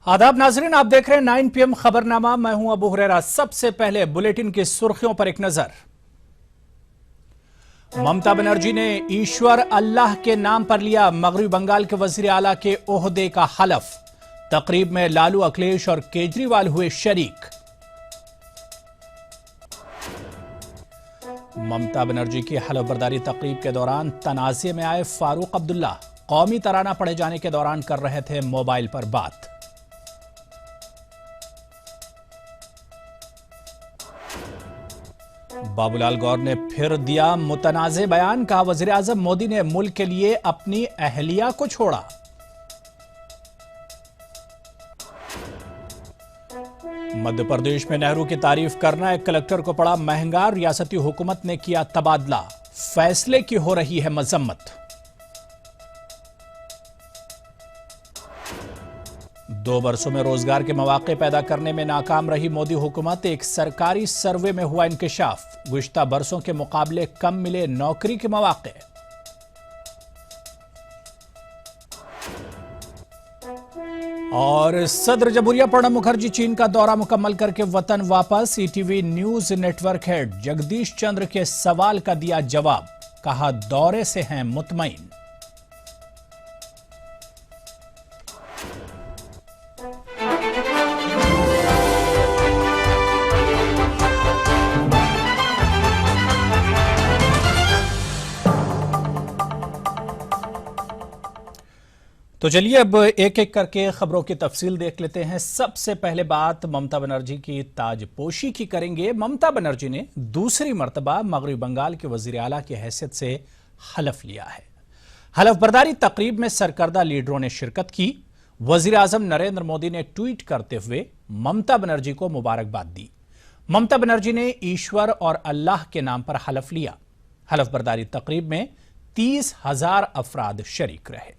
आदाब नाजरीन, आप देख रहे हैं 9 PM खबरनामा। मैं हूं अबू हुरैरा। सबसे पहले बुलेटिन की सुर्खियों पर एक नजर। ममता बनर्जी ने ईश्वर अल्लाह के नाम पर लिया मगरबी बंगाल के वजीर आला के ओहदे का हलफ। तकरीब में लालू, अखिलेश और केजरीवाल हुए शरीक। ममता बनर्जी की हलफबरदारी तकरीब के दौरान तनाज़े में आए फारूक अब्दुल्ला। कौमी तराना पढ़े जाने के दौरान कर रहे थे मोबाइल पर बात। बाबूलाल गौर ने फिर दिया मुतनाज़े बयान। कहा, वज़ीर आज़म मोदी ने मुल्क के लिए अपनी अहलिया को छोड़ा। मध्य प्रदेश में नेहरू की तारीफ करना एक कलेक्टर को पड़ा महंगा। रियासती हुकूमत ने किया तबादला। फैसले की हो रही है मजम्मत। 2 वर्षों में रोजगार के मौके पैदा करने में नाकाम रही मोदी हुकूमत। एक सरकारी सर्वे में हुआ इंकशाफ। गुज़िश्ता बरसों के मुकाबले कम मिले नौकरी के मौके। और सदर जमहूरिया प्रणब मुखर्जी चीन का दौरा मुकम्मल करके वतन वापस। ETV news network head Jagdish Chandra के सवाल का दिया जवाब। कहा, दौरे से हैं मुतमईन। तो चलिए अब एक एक करके खबरों की तफसील देख लेते हैं। सबसे पहले बात ममता बनर्जी की ताजपोशी की करेंगे। ममता बनर्जी ने दूसरी मर्तबा मगरबी बंगाल के वजीर आला की हैसियत से हलफ लिया है। हलफबरदारी तकरीब में सरकर्दा लीडरों ने शिरकत की। वजीर आजम नरेंद्र मोदी ने ट्वीट करते हुए ममता बनर्जी को मुबारकबाद दी। ममता बनर्जी ने ईश्वर और अल्लाह के नाम पर हलफ लिया। हलफबरदारी तकरीब में 30,000 अफराद शरीक रहे।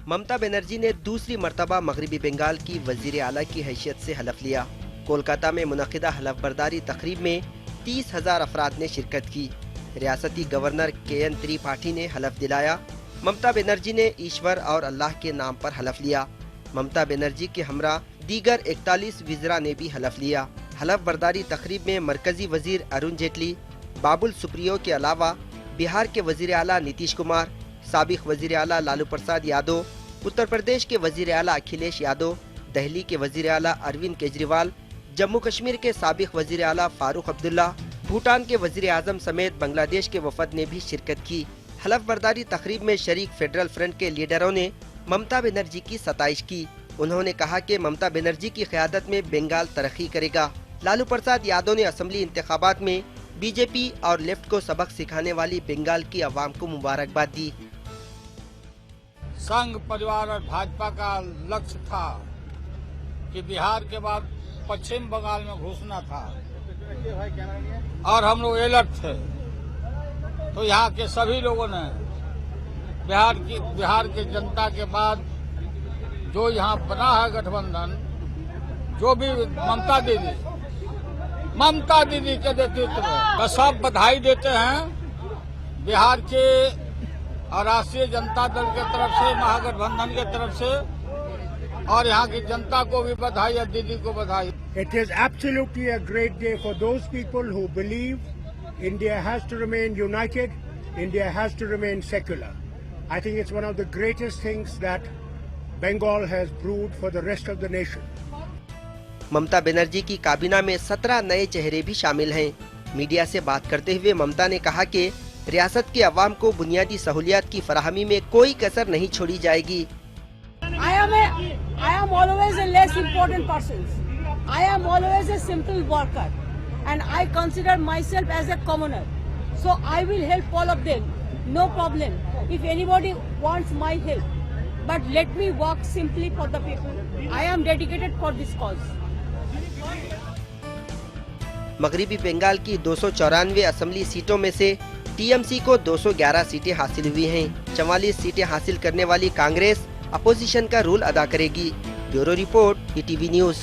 ममता बनर्जी ने दूसरी मर्तबा मगरबी बंगाल की वजीर आला की हैसियत से हलफ लिया। कोलकाता में मुनक़िदा हलफबरदारी तकरीब में 30,000 अफराद ने शिरकत की। रियासती गवर्नर KN त्रिपाठी ने हलफ दिलाया। ममता बनर्जी ने ईश्वर और अल्लाह के नाम पर हलफ लिया। ममता बनर्जी के हमरा दीगर 41 वज़रा ने भी हलफ लिया। हलफबरदारी तकरीब में मरकजी वजीर अरुण जेटली, बाबुल सुप्रियो के अलावा बिहार के वजीर आला नीतीश कुमार, साबिक वजीर आला लालू प्रसाद यादव, उत्तर प्रदेश के वजीर आला अखिलेश यादव, दिल्ली के वजीर आला अरविंद केजरीवाल, जम्मू कश्मीर के साबिक वजीर आला फारूक अब्दुल्ला, भूटान के वजीर आजम समेत बांग्लादेश के वफद ने भी शिरकत की। हलफबरदारी तकरीब में शरीक फेडरल फ्रंट के लीडरों ने ममता बनर्जी की सताइश की। उन्होंने कहा कि ममता बनर्जी की क़यादत में बंगाल तरक्की करेगा। लालू प्रसाद यादव ने असम्बली इंतखाबात में बीजेपी और लेफ्ट को सबक सिखाने वाली बंगाल की आवाम को मुबारकबाद दी। संघ परिवार और भाजपा का लक्ष्य था कि बिहार के बाद पश्चिम बंगाल में घुसना था और हम लोग अलर्ट थे। तो यहाँ के सभी लोगों ने बिहार की जनता के बाद जो यहाँ बना है गठबंधन, जो भी ममता दीदी के नेतृत्व में, तो सब बधाई देते हैं बिहार के और राष्ट्रीय जनता दल के तरफ से, महागठबंधन के तरफ से, और यहाँ की जनता को भी बधाई और दीदी को बधाई। It is absolutely a great day for those people who believe India has to remain united, India has to remain secular. I think it's one of the greatest things that Bengal has proved for the rest of the nation. Mamata Banerjee की काबीना में 17 नए चेहरे भी शामिल हैं। Media से बात करते हुए ममता ने कहा कि रियासत के अवाम को बुनियादी सहूलियात की फराहमी में कोई कसर नहीं छोड़ी जाएगी। I am always a less important person. I am always a simple worker, and I consider myself as a commoner. So I will help all of them, no problem. If anybody wants my help, but let me work simply for the people. I am dedicated for this cause. मगरबी बंगाल की 294 assembly सीटों में से TMC को 211 सीटें हासिल हुई हैं। 44 सीटें हासिल करने वाली कांग्रेस अपोजिशन का रोल अदा करेगी। Bureau report, ETV news.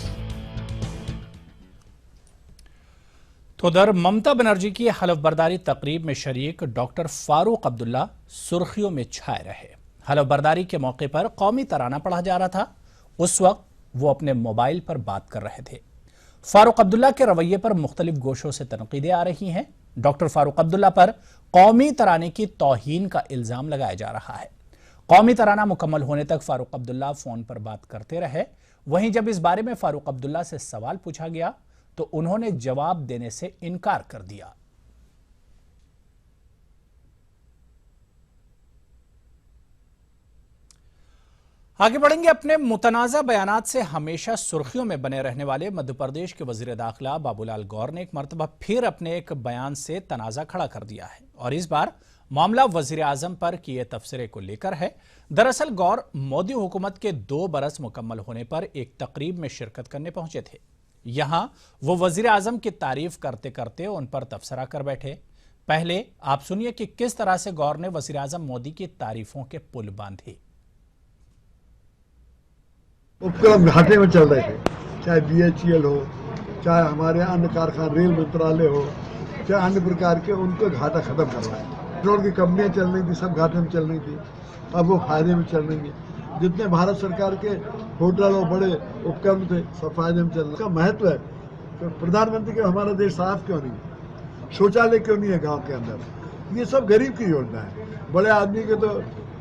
तो उधर ममता बनर्जी की हलफबरदारी तकरीब में शरीक डॉक्टर फारूक अब्दुल्ला सुर्खियों में छाए रहे। हलफबरदारी के मौके पर कौमी तराना पढ़ा जा रहा था। उस वक्त वो अपने मोबाइल पर बात कर रहे थे। फारूक अब्दुल्ला के रवैये पर मुख्तलिफ गोशों से तनकीदें आ रही हैं। डॉक्टर फारूक अब्दुल्ला पर कौमी तराने की तौहीन का इल्जाम लगाया जा रहा है। कौमी तराना मुकम्मल होने तक फारूक अब्दुल्ला फोन पर बात करते रहे। वहीं जब इस बारे में फारूक अब्दुल्ला से सवाल पूछा गया तो उन्होंने जवाब देने से इनकार कर दिया। आगे बढ़ेंगे। अपने मुतनाज़ा बयानात से हमेशा सुर्खियों में बने रहने वाले मध्य प्रदेश के वजीर दाखिला बाबूलाल गौर ने एक मरतबा फिर अपने एक बयान से तनाज़ा खड़ा कर दिया है और इस बार मामला वजीर आजम पर किए तबसरे को लेकर है। दरअसल गौर मोदी हुकूमत के 2 बरस मुकम्मल होने पर एक तकरीब में शिरकत करने पहुंचे थे। यहां वो वजीर आजम की तारीफ करते करते उन पर तबसरा कर बैठे। पहले आप सुनिए कि किस तरह से गौर ने वजीर आजम मोदी की तारीफों के पुल बांधे। उपक्रम घाटे में चल रहे थे, चाहे BHEL हो, चाहे हमारे अन्य कारखाने रेल मंत्रालय हो, चाहे अन्य प्रकार के, उनको घाटा खत्म करवाए। पेट्रोल की कंपनियां चल रही थी, सब घाटे में चल रही थी, अब वो फायदे में चल रही है। जितने भारत सरकार के होटल और बड़े उपक्रम थे सब फायदे में चल रहे। इसका महत्व है तो प्रधानमंत्री के हमारा देश साफ क्यों नहीं, शौचालय क्यों नहीं है गांव के अंदर, ये सब गरीब की योजना है। बड़े आदमी के तो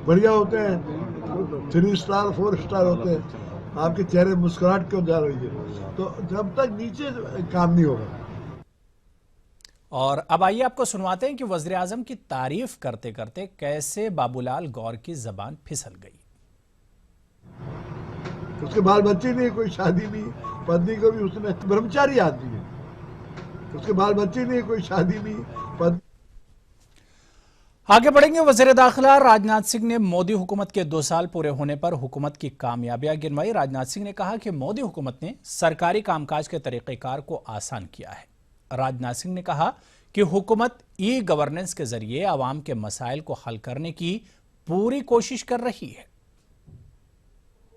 बढ़िया होते हैं, 3 स्टार 4 स्टार होते हैं, आपके चेहरे मुस्कुराहट क्यों जा रही है? तो जब तक नीचे काम नहीं होगा। और अब आइए आपको सुनवाते हैं कि वज़ीर आज़म की तारीफ करते करते कैसे बाबूलाल गौर की जबान फिसल गई। उसके बाल बच्चे नहीं, कोई शादी नहीं, पत्नी को भी उसने, ब्रह्मचारी आदमी है, उसके बाल बच्चे नहीं, कोई शादी नहीं, पत्नी। आगे बढ़ेंगे। वज़ीर दाखिला राजनाथ सिंह ने मोदी हुकूमत के 2 साल पूरे होने पर हुकूमत की कामयाबियां गिनवाई। राजनाथ सिंह ने कहा कि मोदी हुकूमत ने सरकारी कामकाज के तरीक़ेकार को आसान किया है। राजनाथ सिंह ने कहा कि हुकूमत ई-गवर्नेंस के जरिए आवाम के मसाइल को हल करने की पूरी कोशिश कर रही है।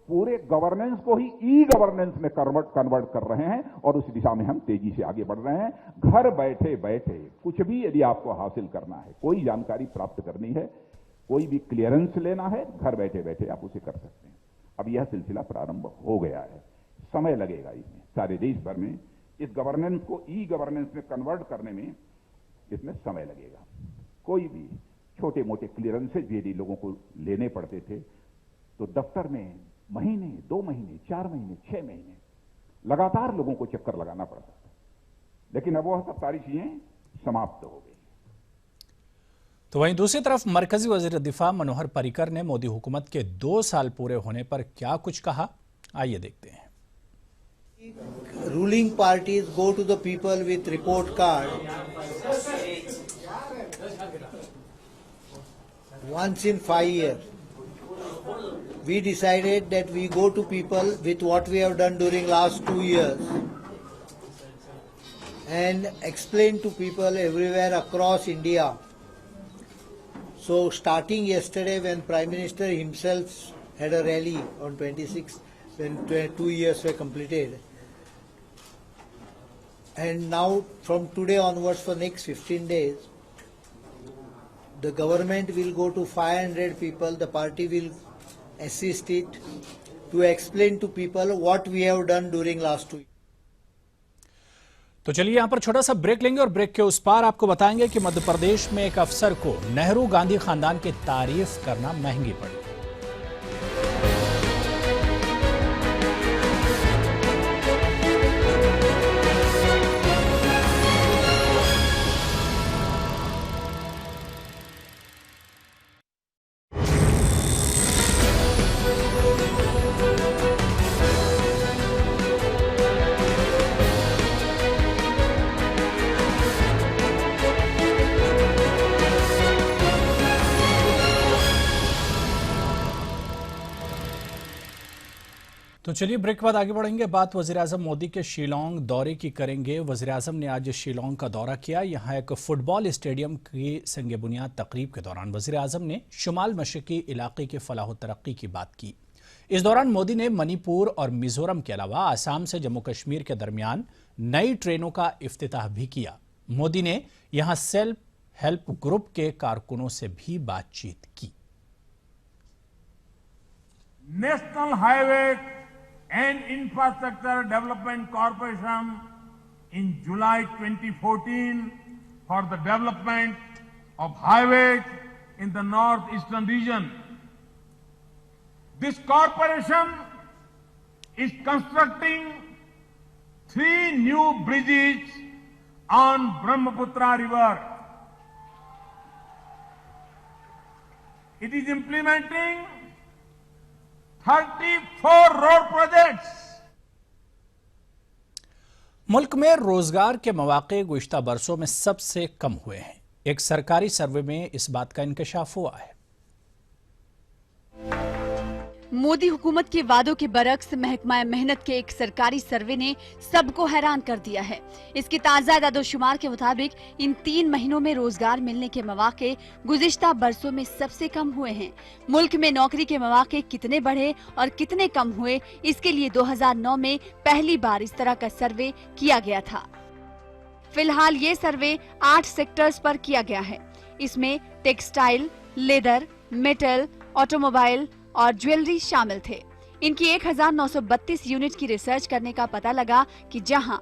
पूरे गवर्नेंस को ही ई गवर्नेंस में कन्वर्ट कर रहे हैं और उस दिशा में हम तेजी से आगे बढ़ रहे हैं। घर बैठे बैठे कुछ भी यदि आपको हासिल करना है, कोई जानकारी प्राप्त करनी है, कोई भी क्लियरेंस लेना है, घर बैठे बैठे आप उसे कर सकते हैं। अब यह सिलसिला प्रारंभ हो गया है, समय लगेगा इसमें, सारे देश भर में इस गवर्नेंस को ई गवर्नेंस में कन्वर्ट करने में इसमें समय लगेगा। कोई भी छोटे मोटे क्लियरेंसेज यदि लोगों को लेने पड़ते थे तो दफ्तर में महीने, 2 महीने, 4 महीने, 6 महीने लगातार लोगों को चक्कर लगाना पड़ता था, लेकिन अब वह सब सारी चीजें समाप्त हो गई। तो वहीं दूसरी तरफ मरकजी वजीर दिफा मनोहर पर्रिकर ने मोदी हुकूमत के 2 साल पूरे होने पर क्या कुछ कहा, आइए देखते हैं। Ruling parties go to the people with report card once in 5 years. We decided that we go to people with what we have done during last 2 years and explain to people everywhere across India. So starting yesterday when Prime Minister himself had a rally on 26th when 2 years were completed, and now from today onwards for next 15 days the government will go to 500 people, the party will assist it to explain to people what we have done during last 2 years. तो चलिए यहां पर छोटा सा break लेंगे और break के उस पार आपको बताएंगे कि मध्य प्रदेश में एक अफसर को नेहरू गांधी खानदान की तारीफ करना महंगी पड़ी। तो चलिए ब्रेक के बाद आगे बढ़ेंगे। बात वज़ीर आज़म मोदी के शिलांग दौरे की करेंगे। वज़ीर आज़म ने आज शिलांग का दौरा किया। यहाँ एक फुटबॉल स्टेडियम की संग बुनियाद तकरीब के दौरान वज़ीर आज़म ने शुमाल मशरक़ी इलाके के फलाह व तरक्की की बात की। इस दौरान मोदी ने मणिपुर और मिजोरम के अलावा आसाम से जम्मू कश्मीर के दरमियान नई ट्रेनों का इफ्तिताह भी किया। मोदी ने यहां सेल्फ हेल्प ग्रुप के कारकुनों से भी बातचीत की। National highway and infrastructure development corporation in July 2014 for the development of highways in the northeastern region. This corporation is constructing 3 new bridges on Brahmaputra River. It is implementing 34 road projects. मुल्क में रोजगार के मौके गुज़िश्ता बरसों में सबसे कम हुए हैं। एक सरकारी सर्वे में इस बात का इंकशाफ हुआ है। मोदी हुकूमत के वादों के बरक्स महकमा मेहनत के एक सरकारी सर्वे ने सबको हैरान कर दिया है। इसकी ताज़ा आदादोशुमार के मुताबिक इन 3 महीनों में रोजगार मिलने के मौके गुज़िश्ता बरसों में सबसे कम हुए हैं। मुल्क में नौकरी के मौके कितने बढ़े और कितने कम हुए, इसके लिए 2009 में पहली बार इस तरह का सर्वे किया गया था। फिलहाल ये सर्वे 8 सेक्टर्स पर किया गया है। इसमें टेक्सटाइल, लेदर, मेटल, ऑटोमोबाइल और ज्वेलरी शामिल थे। इनकी 1932 यूनिट की रिसर्च करने का पता लगा कि जहां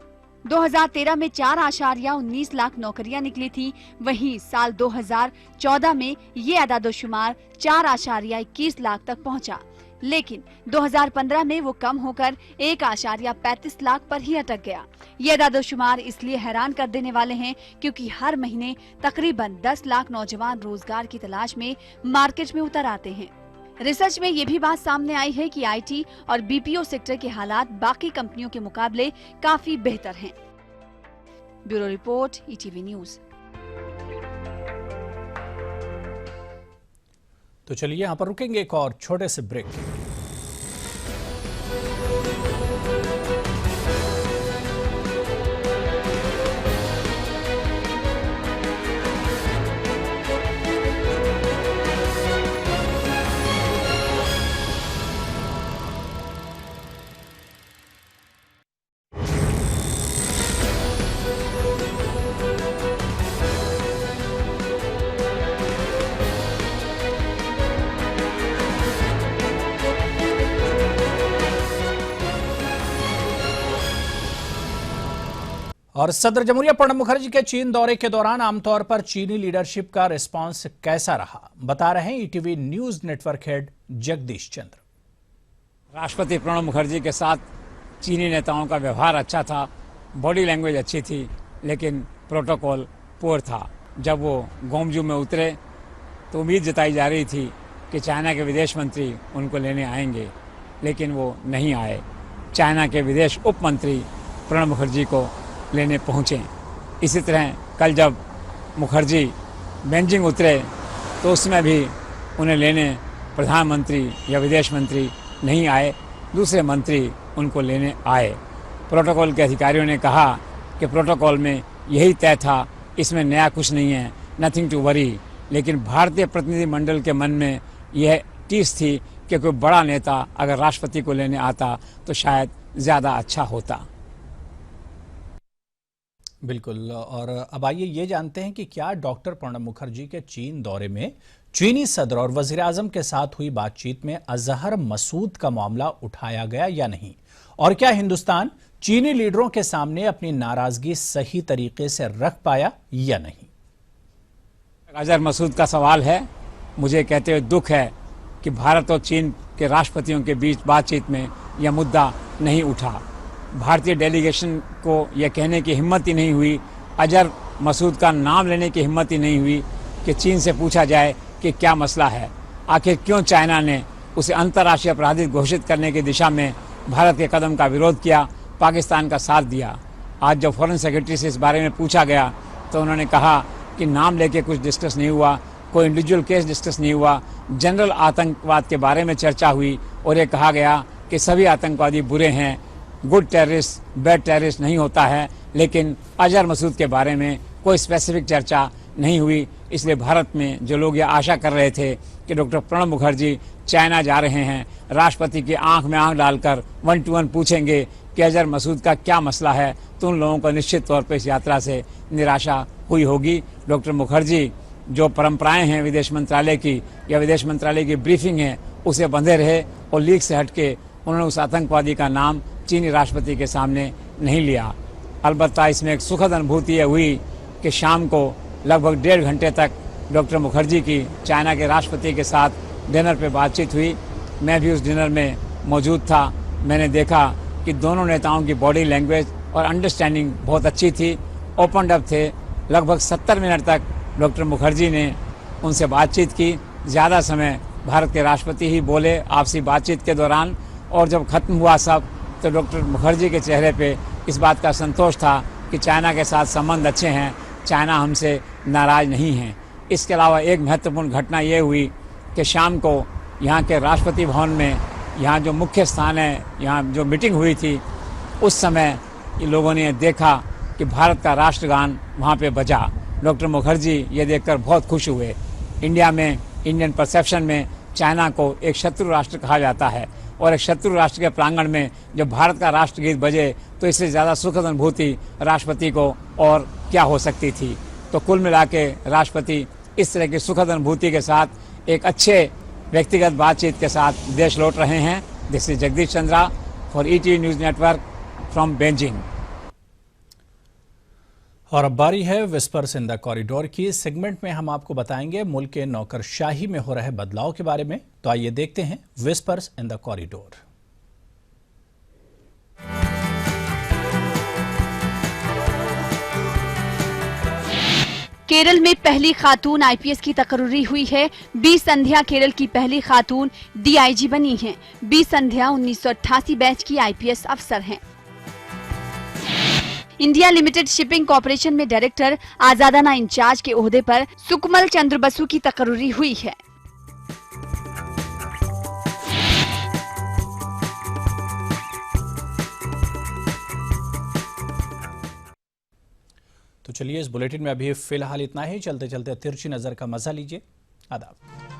2013 में 4.19 लाख नौकरियां निकली थी, वहीं साल 2014 में ये आदादोशुमार 4.21 लाख तक पहुंचा। लेकिन 2015 में वो कम होकर 1.35 लाख पर ही अटक गया। ये आदादोशुमार इसलिए हैरान कर देने वाले हैं क्योंकि हर महीने तकरीबन 10 लाख नौजवान रोजगार की तलाश में मार्केट में उतर आते हैं। रिसर्च में ये भी बात सामने आई है कि आईटी और बीपीओ सेक्टर के हालात बाकी कंपनियों के मुकाबले काफी बेहतर हैं। Bureau report, ETV news. तो चलिए यहां पर रुकेंगे एक और छोटे से ब्रेक। और सदर जमहूरिया प्रणब मुखर्जी के चीन दौरे के दौरान आमतौर पर चीनी लीडरशिप का रिस्पांस कैसा रहा, बता रहे हैं ETV news network head Jagdish Chandra. राष्ट्रपति प्रणब मुखर्जी के साथ चीनी नेताओं का व्यवहार अच्छा था, बॉडी लैंग्वेज अच्छी थी, लेकिन प्रोटोकॉल पुअर था। जब वो गोमजू में उतरे तो उम्मीद जताई जा रही थी कि चाइना के विदेश मंत्री उनको लेने आएंगे, लेकिन वो नहीं आए। चाइना के विदेश उप मंत्री प्रणब मुखर्जी को लेने पहुँचे। इसी तरह कल जब मुखर्जी बेजिंग उतरे तो उसमें भी उन्हें लेने प्रधानमंत्री या विदेश मंत्री नहीं आए, दूसरे मंत्री उनको लेने आए। प्रोटोकॉल के अधिकारियों ने कहा कि प्रोटोकॉल में यही तय था, इसमें नया कुछ नहीं है, नथिंग टू वरी। लेकिन भारतीय प्रतिनिधिमंडल के मन में यह टीस थी कि कोई बड़ा नेता अगर राष्ट्रपति को लेने आता तो शायद ज़्यादा अच्छा होता। बिल्कुल। और अब आइए ये जानते हैं कि क्या डॉक्टर प्रणब मुखर्जी के चीन दौरे में चीनी सदर और वजीर आजम के साथ हुई बातचीत में अजहर मसूद का मामला उठाया गया या नहीं, और क्या हिंदुस्तान चीनी लीडरों के सामने अपनी नाराजगी सही तरीके से रख पाया या नहीं। अजहर मसूद का सवाल है। मुझे कहते हुए दुख है कि भारत और चीन के राष्ट्रपतियों के बीच बातचीत में यह मुद्दा नहीं उठा। भारतीय डेलीगेशन को यह कहने की हिम्मत ही नहीं हुई, अजहर मसूद का नाम लेने की हिम्मत ही नहीं हुई कि चीन से पूछा जाए कि क्या मसला है, आखिर क्यों चाइना ने उसे अंतर्राष्ट्रीय अपराधी घोषित करने की दिशा में भारत के कदम का विरोध किया, पाकिस्तान का साथ दिया। आज जब फॉरेन सेक्रेटरी से इस बारे में पूछा गया तो उन्होंने कहा कि नाम लेके कुछ डिस्कस नहीं हुआ, कोई इंडिविजुअल केस डिस्कस नहीं हुआ, जनरल आतंकवाद के बारे में चर्चा हुई और ये कहा गया कि सभी आतंकवादी बुरे हैं, गुड टेररिस्ट बैड टेररिस्ट नहीं होता है। लेकिन अजहर मसूद के बारे में कोई स्पेसिफिक चर्चा नहीं हुई। इसलिए भारत में जो लोग ये आशा कर रहे थे कि डॉक्टर प्रणब मुखर्जी चाइना जा रहे हैं, राष्ट्रपति की आंख में आंख डालकर 1 to 1 पूछेंगे कि अजहर मसूद का क्या मसला है, तो उन लोगों को निश्चित तौर पर इस यात्रा से निराशा हुई होगी। डॉक्टर मुखर्जी जो परंपराएं हैं विदेश मंत्रालय की या विदेश मंत्रालय की ब्रीफिंग है उसे बंधे रहे और लीक से हटके उन्होंने उस आतंकवादी का नाम चीनी राष्ट्रपति के सामने नहीं लिया। अलबत्ता इसमें एक सुखद अनुभूति ये हुई कि शाम को लगभग 1.5 घंटे तक डॉक्टर मुखर्जी की चाइना के राष्ट्रपति के साथ डिनर पे बातचीत हुई। मैं भी उस डिनर में मौजूद था। मैंने देखा कि दोनों नेताओं की बॉडी लैंग्वेज और अंडरस्टैंडिंग बहुत अच्छी थी, ओपन अप थे। लगभग 70 मिनट तक डॉक्टर मुखर्जी ने उनसे बातचीत की। ज़्यादा समय भारत के राष्ट्रपति ही बोले आपसी बातचीत के दौरान, और जब खत्म हुआ सब तो डॉक्टर मुखर्जी के चेहरे पे इस बात का संतोष था कि चाइना के साथ संबंध अच्छे हैं, चाइना हमसे नाराज़ नहीं है। इसके अलावा एक महत्वपूर्ण घटना ये हुई कि शाम को यहाँ के राष्ट्रपति भवन में, यहाँ जो मुख्य स्थान है, यहाँ जो मीटिंग हुई थी, उस समय ये लोगों ने देखा कि भारत का राष्ट्रगान वहाँ पे बजा। डॉक्टर मुखर्जी ये देखकर बहुत खुश हुए। इंडिया में, इंडियन परसेप्शन में चाइना को एक शत्रु राष्ट्र कहा जाता है, और एक शत्रु राष्ट्र के प्रांगण में जब भारत का राष्ट्रगीत बजे तो इससे ज़्यादा सुखद अनुभूति राष्ट्रपति को और क्या हो सकती थी। तो कुल मिला के राष्ट्रपति इस तरह की सुखद अनुभूति के साथ एक अच्छे व्यक्तिगत बातचीत के साथ देश लौट रहे हैं। This is Jagdish Chandra for ETV news network from Beijing. और अब बारी है विस्पर्स इन द कॉरिडोर की। इस सेगमेंट में हम आपको बताएंगे मुल्क के नौकरशाही में हो रहे बदलाव के बारे में। तो आइए देखते हैं whispers in the corridor. Kerala में पहली खातून IPS की तकर्री हुई है। बी संध्या केरल की पहली खातून DIG बनी हैं। बी संध्या 1988 बैच की IPS अफसर हैं। इंडिया लिमिटेड शिपिंग कॉर्पोरेशन में डायरेक्टर आजादाना इंचार्ज के ओहदे पर सुकमल चंद्र बसु की तकर्री हुई है। तो चलिए इस बुलेटिन में अभी फिलहाल इतना ही। चलते चलते तिरछी नजर का मजा लीजिए। आदाब।